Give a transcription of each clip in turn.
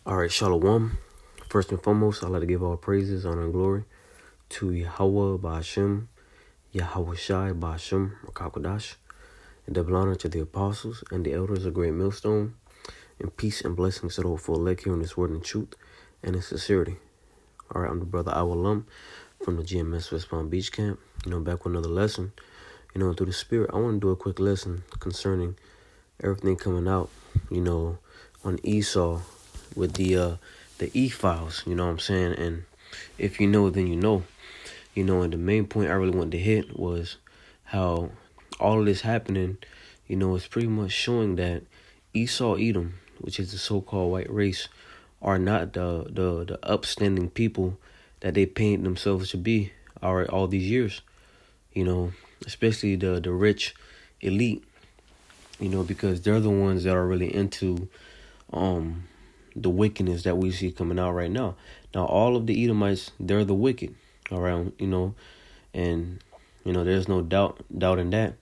All right, Shalom. First and foremost, I'd like to give all praises, honor, and glory to Yahweh Ba'ashem, Yahweh Shai Ba'ashem, Rakakadash, and double honor to the apostles and the elders of Great Millstone, and peace and blessings to the whole full elect here in this word and truth and in sincerity. All right, I'm the brother Edumb from the GMS West Palm Beach Camp. Back with another lesson. Through the Spirit, I want to do a quick lesson concerning everything coming out, on Esau with the E-files, you know what I'm saying? And if you know, then you know. And the main point I really wanted to hit was how all of this happening, is pretty much showing that Esau, Edom, which is the so-called white race, are not the upstanding people that they painted themselves to be all these years, especially the rich elite, because they're the ones that are really into the wickedness that we see coming out right now. Now, all of the Edomites, they're the wicked, all right, and, there's no doubt in that.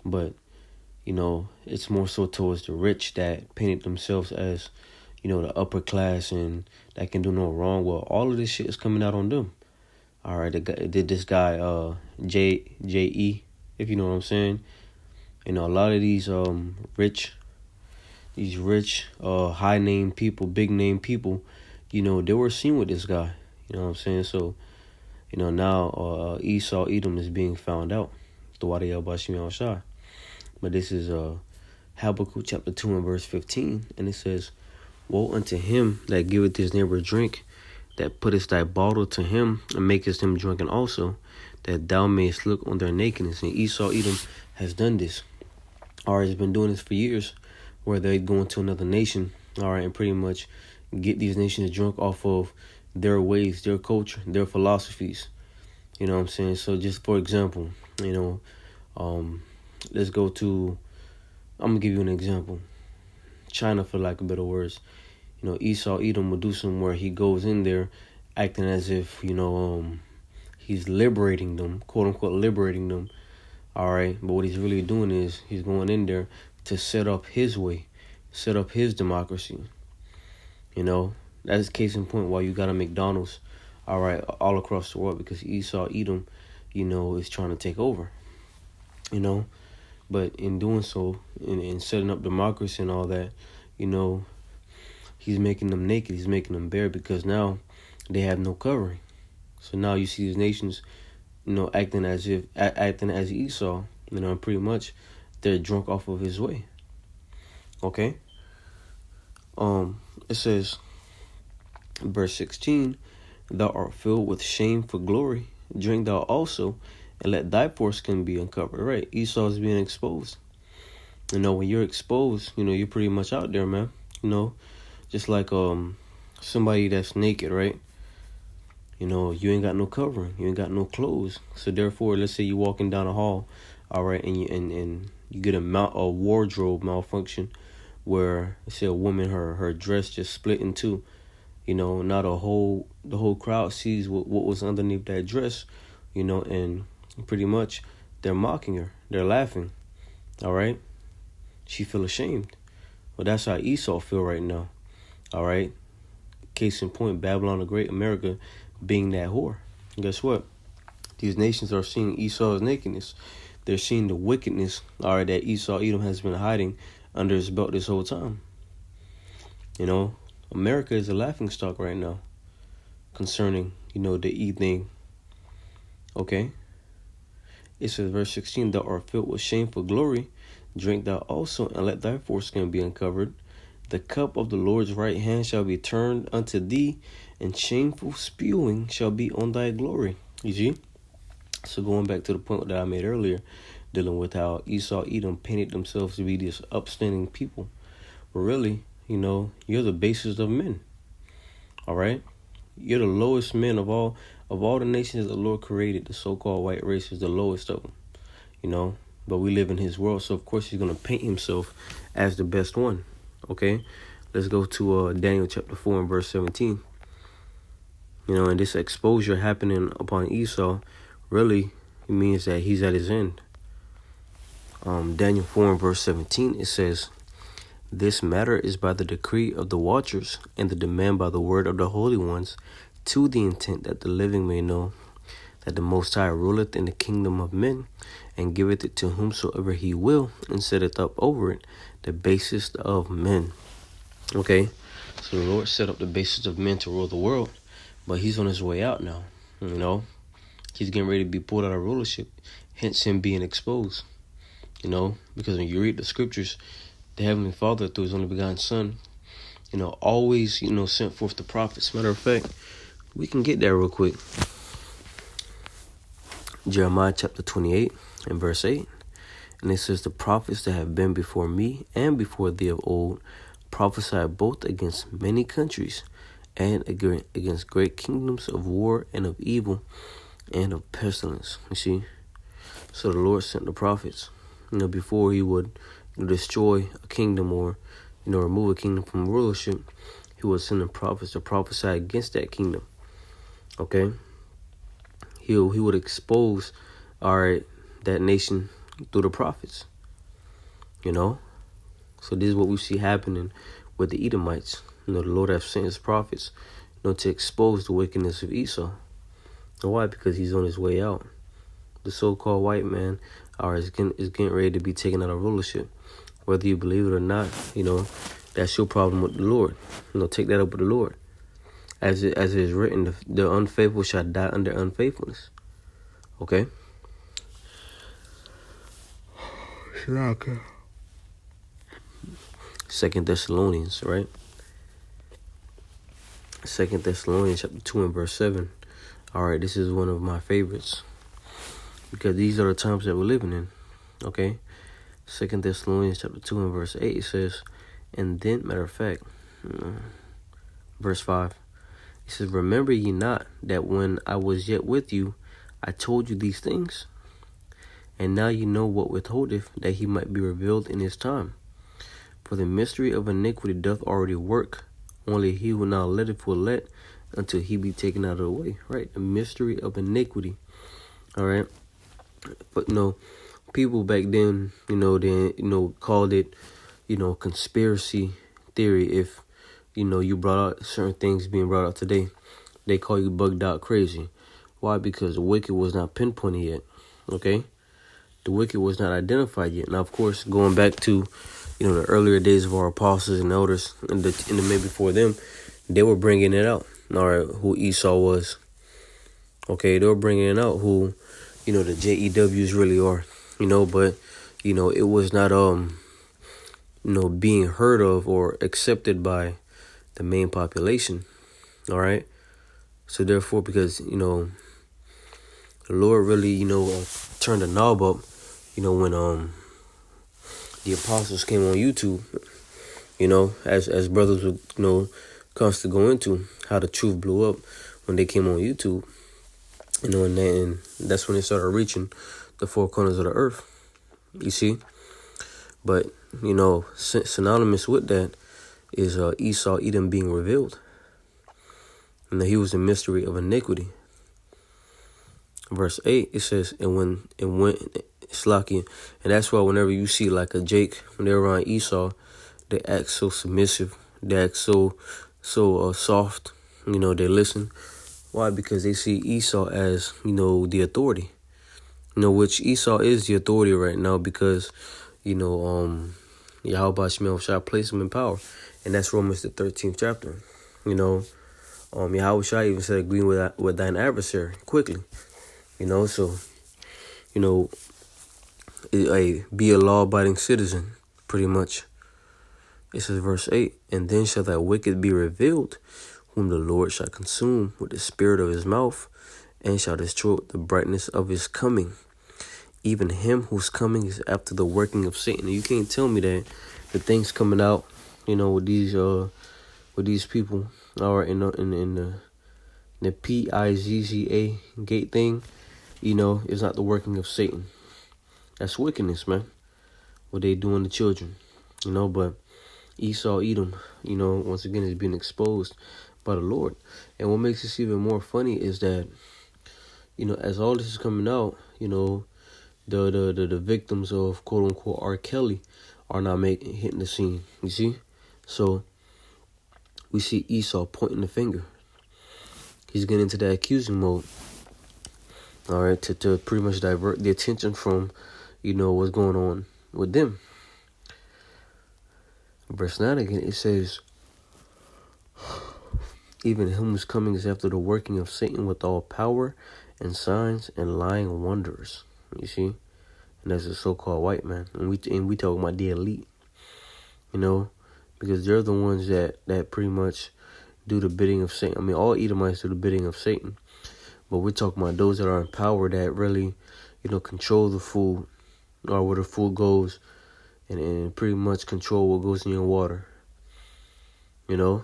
But, it's more so towards the rich that painted themselves as, the upper class and that can do no wrong. Well, all of this shit is coming out on them. All right, this guy, J.E., if you know what I'm saying. A lot of these rich, high-name people, big-name people, they were seen with this guy. You know what I'm saying? So, now Esau, Edom is being found out. But this is Habakkuk chapter 2 and verse 15. And it says, "Woe unto him that giveth his neighbor drink, that puttest thy bottle to him, and makest him drunken also, that thou mayest look on their nakedness." And Esau, Edom has done this. Has been doing this for years, where they go into another nation, and pretty much get these nations drunk off of their ways, their culture, their philosophies. You know what I'm saying? So just for example, let's go to, I'm going to give you an example. China, for lack of better words. Esau, Edom will do something where he goes in there acting as if, he's liberating them, quote unquote, liberating them. All right. But what he's really doing is he's going in there to set up his way, set up his democracy. That's case in point why you got a McDonald's, all across the world, because Esau, Edom, is trying to take over, But in doing so, in setting up democracy and all that, he's making them naked, he's making them bare, because now they have no covering. So now you see these nations, acting as Esau, and pretty much they're drunk off of his way. Okay? It says, verse 16, "Thou art filled with shame for glory. Drink thou also, and let thy foreskin be uncovered." Right? Esau is being exposed. When you're exposed, you're pretty much out there, man. Just like somebody that's naked, right? You ain't got no covering, you ain't got no clothes. So therefore, let's say you're walking down a hall, and you get a wardrobe malfunction, where let's say a woman, her dress just split in two. Now the whole crowd sees what was underneath that dress, and pretty much they're mocking her, they're laughing. All right, she feel ashamed. Well, that's how Esau feel right now. All right, case in point, Babylon the Great, America being that whore. Guess what? These nations are seeing Esau's nakedness. They're seeing the wickedness, that Esau, Edom has been hiding under his belt this whole time. America is a laughingstock right now concerning, the E thing. Okay? It says, verse 16, "Thou art filled with shameful glory. Drink thou also, and let thy foreskin be uncovered. The cup of the Lord's right hand shall be turned unto thee, and shameful spewing shall be on thy glory." You see? So going back to the point that I made earlier, dealing with how Esau, Edom painted themselves to be these upstanding people. But really, you're the basest of men. All right? You're the lowest men of all the nations the Lord created. The so-called white race is the lowest of them, But we live in his world, so of course he's going to paint himself as the best one. Okay? Let's go to Daniel chapter 4 and verse 17. And this exposure happening upon Esau really means that he's at his end. Daniel 4 and verse 17, it says, This matter is by the decree of the watchers, and the demand by the word of the holy ones, to the intent that the living may know that the Most High ruleth in the kingdom of men, and giveth it to whomsoever he will, and setteth up over it the basest of men. Okay, so the Lord set up the basis of men to rule the world, but he's on his way out now. He's getting ready to be pulled out of rulership, hence him being exposed. Because when you read the scriptures, the Heavenly Father, through his only begotten Son, always, sent forth the prophets. Matter of fact, we can get there real quick. Jeremiah chapter 28 and verse 8. And it says, the prophets that have been before me and before thee of old prophesied both against many countries and against great kingdoms of war and of evil and of pestilence. You see? So the Lord sent the prophets, before he would destroy a kingdom or, remove a kingdom from rulership. He was sending prophets to prophesy against that kingdom. Okay? He would expose, that nation through the prophets. So this is what we see happening with the Edomites. The Lord has sent his prophets, to expose the wickedness of Esau. And why? Because he's on his way out. The so-called white man is getting ready to be taken out of rulership. Whether you believe it or not, that's your problem with the Lord. Take that up with the Lord. As it is written, the unfaithful shall die under unfaithfulness. Okay? Okay. 2 Thessalonians, right? 2 Thessalonians chapter 2 and verse 7. This is one of my favorites, because these are the times that we're living in. Okay? 2 Thessalonians chapter 2 and verse 8, it says, and then, matter of fact, verse 5, it says, remember ye not that when I was yet with you, I told you these things? And now you know what withholdeth, that he might be revealed in his time. For the mystery of iniquity doth already work, only he will not let it will let until he be taken out of the way. Right? The mystery of iniquity. All right? But people back then, called it, conspiracy theory. If, you brought out certain things being brought out today, they call you bugged out crazy. Why? Because the wicked was not pinpointed yet. Okay? The wicked was not identified yet. Now, of course, going back to, the earlier days of our apostles and elders and the men before them, they were bringing it out. All right, who Esau was. Okay, they were bringing it out who, the JEWs really are. But, it was not, being heard of or accepted by the main population. All right. So therefore, because, the Lord really, turned the knob up, when the apostles came on YouTube, as brothers would, constantly go into how the truth blew up when they came on YouTube, and that's when they started reaching the four corners of the earth, you see. But, synonymous with that is Esau, Edom being revealed. And he was the mystery of iniquity. Verse 8, it says, and when Slacky, and that's why whenever you see like a Jake, when they're around Esau, they act so submissive, they act so soft, they listen. Why? Because they see Esau as, the authority, which Esau is the authority right now, because, Yahweh shall place him in power. And that's Romans the 13th chapter. Yahweh shall even said, agree with thine adversary quickly. So, be a law-abiding citizen, pretty much. It says, verse 8, and then shall that wicked be revealed, whom the Lord shall consume with the spirit of his mouth, and shall destroy with the brightness of his coming. Even him whose coming is after the working of Satan. And you can't tell me that the things coming out, with these people, in the PIZZA gate thing, is not the working of Satan. That's wickedness, man. What they doing to children, but Esau, Edom, once again is being exposed by the Lord. And what makes this even more funny is that, as all this is coming out, the victims of quote unquote R. Kelly are not hitting the scene. You see? So we see Esau pointing the finger. He's getting into that accusing mode. All right, to pretty much divert the attention from, what's going on with them. Verse 9 again, it says, even him whose coming is after the working of Satan with all power and signs and lying wonders. You see? And that's the so-called white man. And we talking about the elite. Because they're the ones that pretty much do the bidding of Satan. I mean, all Edomites do the bidding of Satan. But we're talking about those that are in power that really, control the food, or where the food goes, and pretty much control what goes in your water. And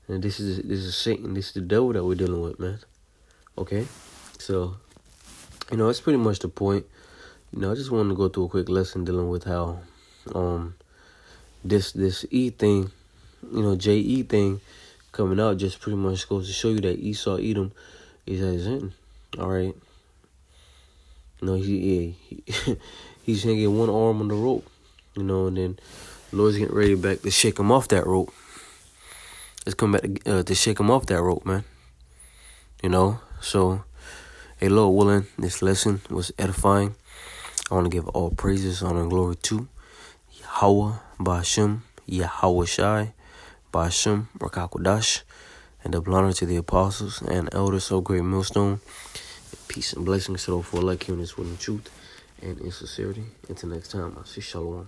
this is Satan. This is the devil that we're dealing with, man. Okay? So, that's pretty much the point. I just wanted to go through a quick lesson dealing with how this E thing, JE thing coming out just pretty much goes to show you that Esau Edom is at his end. All right. He's hanging one arm on the rope, and then the Lord's getting ready back to shake him off that rope. Let's come back to shake him off that rope, man. So, hey, Lord willing, this lesson was edifying. I want to give all praises, honor, and glory to Yahweh, Ba'ashem, Yahweh Shai, Ba'ashem, Rakakwadash, and double honor to the apostles and elders of Great Millstone. Peace and blessings to those who are like hearing this word in truth and in sincerity. Until next time, I say shalom.